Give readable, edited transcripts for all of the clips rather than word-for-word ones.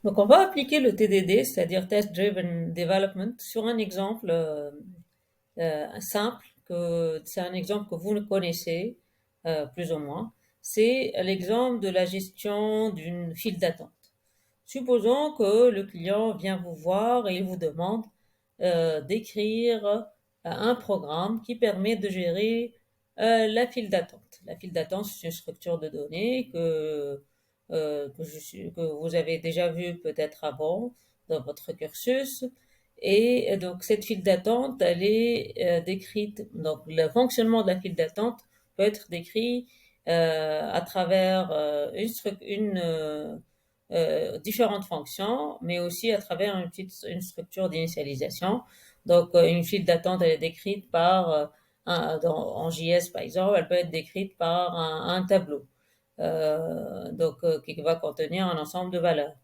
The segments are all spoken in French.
Donc, on va appliquer le TDD, c'est-à-dire Test Driven Development, sur un exemple simple, c'est un exemple que vous connaissez plus ou moins. C'est l'exemple de la gestion d'une file d'attente. Supposons que le client vient vous voir et il vous demande d'écrire un programme qui permet de gérer la file d'attente. La file d'attente, c'est une structure de données que vous avez déjà vu peut-être avant dans votre cursus. Et donc cette file d'attente, elle est décrite. Donc le fonctionnement de la file d'attente peut être décrit à travers différentes fonctions, mais aussi à travers une structure d'initialisation. Donc, une file d'attente, elle est décrite par, en JS par exemple, elle peut être décrite par un tableau, qui va contenir un ensemble de valeurs.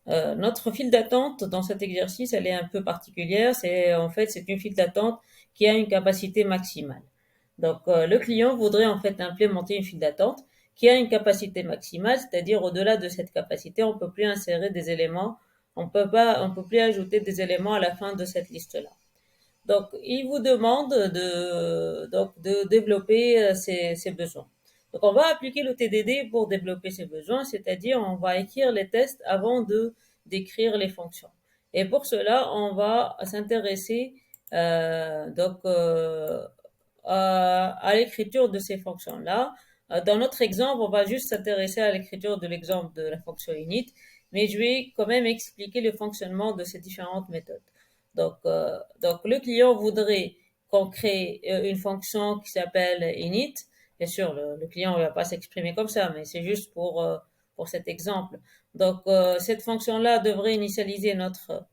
Notre file d'attente dans cet exercice, elle est un peu particulière. C'est une file d'attente qui a une capacité maximale. Donc, le client voudrait en fait implémenter une file d'attente qui a une capacité maximale, c'est-à-dire au-delà de cette capacité, on ne peut plus insérer des éléments, on peut plus ajouter des éléments à la fin de cette liste-là. Donc, il vous demande de développer ses besoins. Donc, on va appliquer le TDD pour développer ses besoins, c'est-à-dire on va écrire les tests avant de décrire les fonctions. Et pour cela, on va s'intéresser à l'écriture de ces fonctions-là. Dans notre exemple, on va juste s'intéresser à l'écriture de l'exemple de la fonction init, mais je vais quand même expliquer le fonctionnement de ces différentes méthodes. Donc le client voudrait qu'on crée une fonction qui s'appelle init. Bien sûr, le client ne va pas s'exprimer comme ça, mais c'est juste pour cet exemple. Donc, cette fonction-là devrait initialiser notre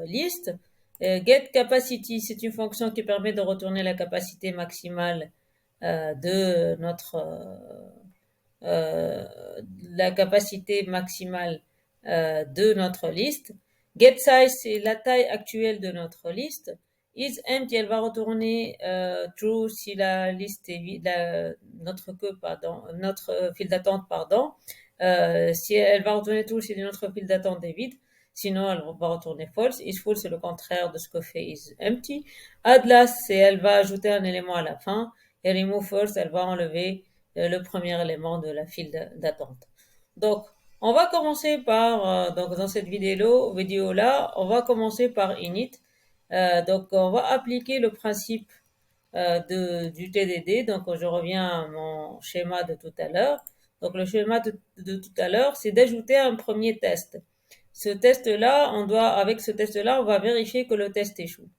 liste. Get capacity, c'est une fonction qui permet de retourner la capacité maximale de euh, la capacité maximale de notre liste. Get size, c'est la taille actuelle de notre liste. Is empty, elle va retourner true si la liste est vide, notre file d'attente, pardon. Si elle va retourner true si notre file d'attente est vide. Sinon, elle va retourner false. Is full, c'est le contraire de ce que fait is empty. Add last, c'est elle va ajouter un élément à la fin. Et remove first, elle va enlever le premier élément de la file d'attente. Donc, on va commencer donc dans cette vidéo-là, on va commencer par init. Donc, on va appliquer le principe du TDD. Donc, je reviens à mon schéma de tout à l'heure. Donc, le schéma de tout à l'heure, c'est d'ajouter un premier test. Avec ce test-là, on va vérifier que le test échoue.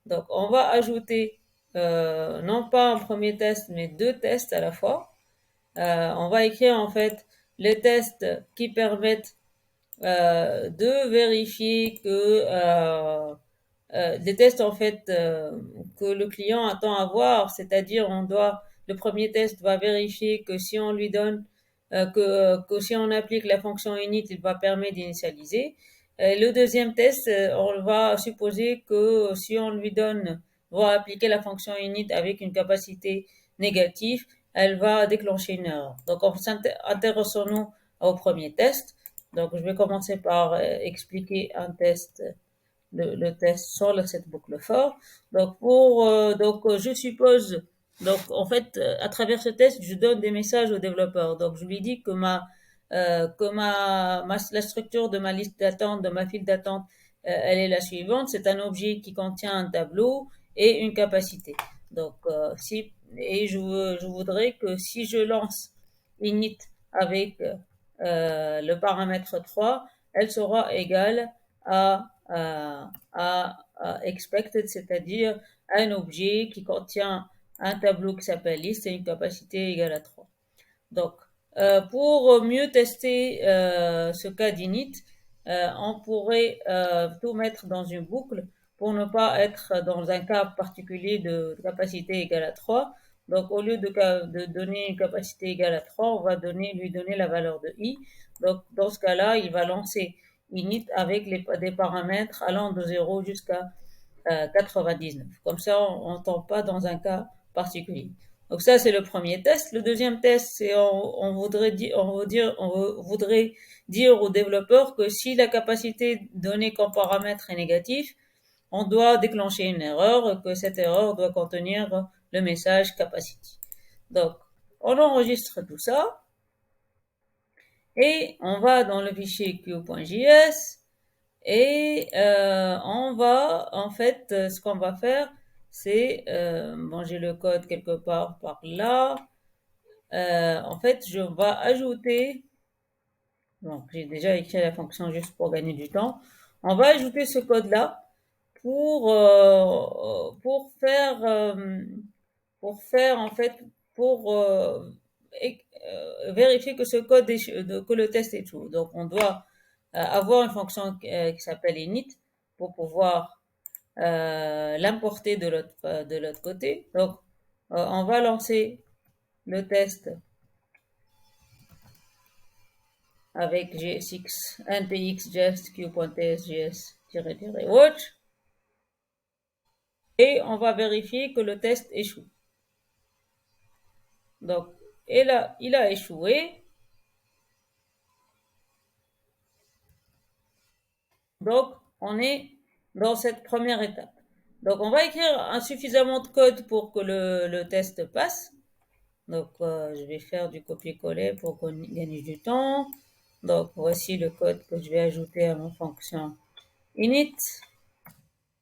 Donc, on va ajouter non pas un premier test, mais deux tests à la fois. On va écrire en fait les tests qui permettent de vérifier des tests en fait que le client attend à voir, c'est-à-dire le premier test va vérifier que si on lui donne que si on applique la fonction init, il va permettre d'initialiser. Le deuxième test, on va supposer que si on lui va appliquer la fonction init avec une capacité négative, elle va déclencher une erreur. Donc, intéressons-nous au premier test. Donc, je vais commencer par expliquer le test sur cette boucle for. Je suppose, donc en fait, à travers ce test, je donne des messages au développeur. Donc, je lui dis la structure de ma liste d'attente, de ma file d'attente, elle est la suivante. C'est un objet qui contient un tableau et une capacité. Donc, je voudrais que si je lance init avec le paramètre 3, elle sera égale à expected, c'est-à-dire un objet qui contient un tableau qui s'appelle liste et une capacité égale à 3. Donc, pour mieux tester ce cas d'init, on pourrait tout mettre dans une boucle pour ne pas être dans un cas particulier de capacité égale à 3. Donc, au lieu de donner une capacité égale à 3, on va lui donner la valeur de i. Donc, dans ce cas-là, il va lancer init avec des paramètres allant de 0 jusqu'à 99. Comme ça, on ne tombe pas dans un cas particulier. Donc ça, c'est le premier test. Le deuxième test, c'est voudrait dire au développeur que si la capacité donnée comme paramètre est négative, on doit déclencher une erreur, et que cette erreur doit contenir le message capacity. Donc, on enregistre tout ça et on va dans le fichier q.js et on va, en fait, ce qu'on va faire, c'est, bon, j'ai le code quelque part par là. En fait, je vais ajouter, donc j'ai déjà écrit la fonction juste pour gagner du temps. On va ajouter ce code-là pour, euh, pour faire, euh, pour faire en fait, pour vérifier que ce code que le test est true. Donc, on doit avoir une fonction qui s'appelle init pour pouvoir l'importer de l'autre côté. Donc, on va lancer le test avec gsx npx jest q.tsgs-watch et on va vérifier que le test échoue. Donc, et là, il a échoué. Donc, on est dans cette première étape. Donc, on va écrire suffisamment de code pour que le test passe. Donc, je vais faire du copier-coller pour gagner du temps. Donc, voici le code que je vais ajouter à ma fonction init.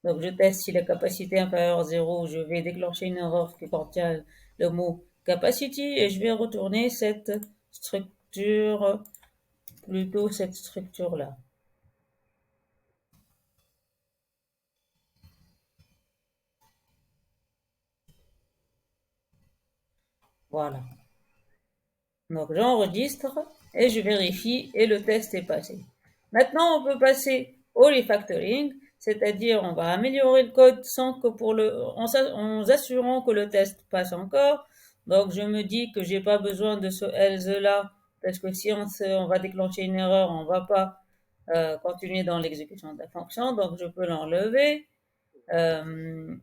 Donc, je teste si la capacité est inférieure à 0. Je vais déclencher une erreur qui contient le mot capacity et je vais retourner cette structure, plutôt cette structure-là. Voilà. Donc j'enregistre et je vérifie et le test est passé. Maintenant, on peut passer au refactoring, c'est-à-dire on va améliorer le code sans que en assurant que le test passe encore. Donc je me dis que j'ai pas besoin de ce else là parce que si on va déclencher une erreur, on va pas continuer dans l'exécution de la fonction, donc je peux l'enlever. Euh,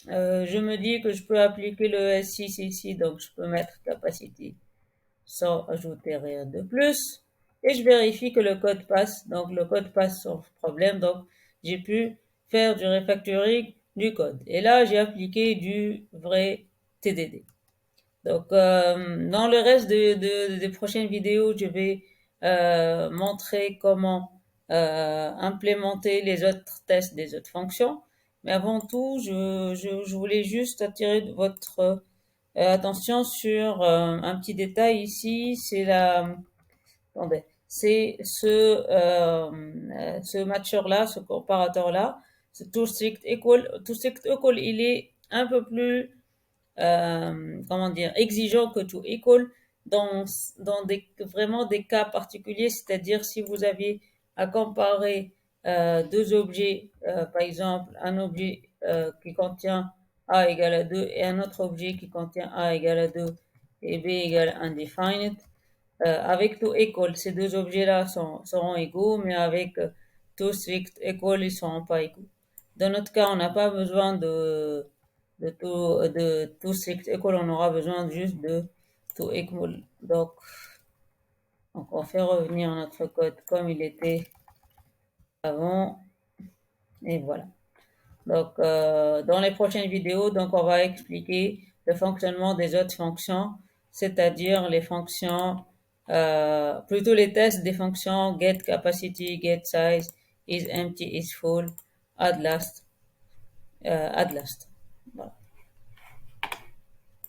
je me dis que je peux appliquer le S6 ici, donc je peux mettre capacity sans ajouter rien de plus. Et je vérifie que le code passe. Donc le code passe sans problème. Donc j'ai pu faire du refactoring du code. Et là, j'ai appliqué du vrai TDD. Donc dans le reste des prochaines vidéos, je vais montrer comment implémenter les autres tests des autres fonctions. Mais avant tout, je voulais juste attirer votre attention sur un petit détail ici, c'est attendez, c'est ce matcher-là, ce comparateur-là, ce toStringtEqual, il est un peu plus, comment dire, exigeant que toEqual dans vraiment des cas particuliers, c'est-à-dire si vous aviez à comparer deux objets, par exemple, un objet qui contient a égale à 2 et un autre objet qui contient a égale à 2 et b égale à undefined. Avec toEqual, ces deux objets-là seront égaux, mais avec toStringtEqual, ils ne seront pas égaux. Dans notre cas, on n'a pas besoin de toStringtEqual, on aura besoin juste de toEqual. Donc, on fait revenir notre code comme il était avant, et voilà. Donc, dans les prochaines vidéos, donc, on va expliquer le fonctionnement des autres fonctions, c'est-à-dire les fonctions, plutôt les tests des fonctions get capacity, get size, is empty, is full, add last.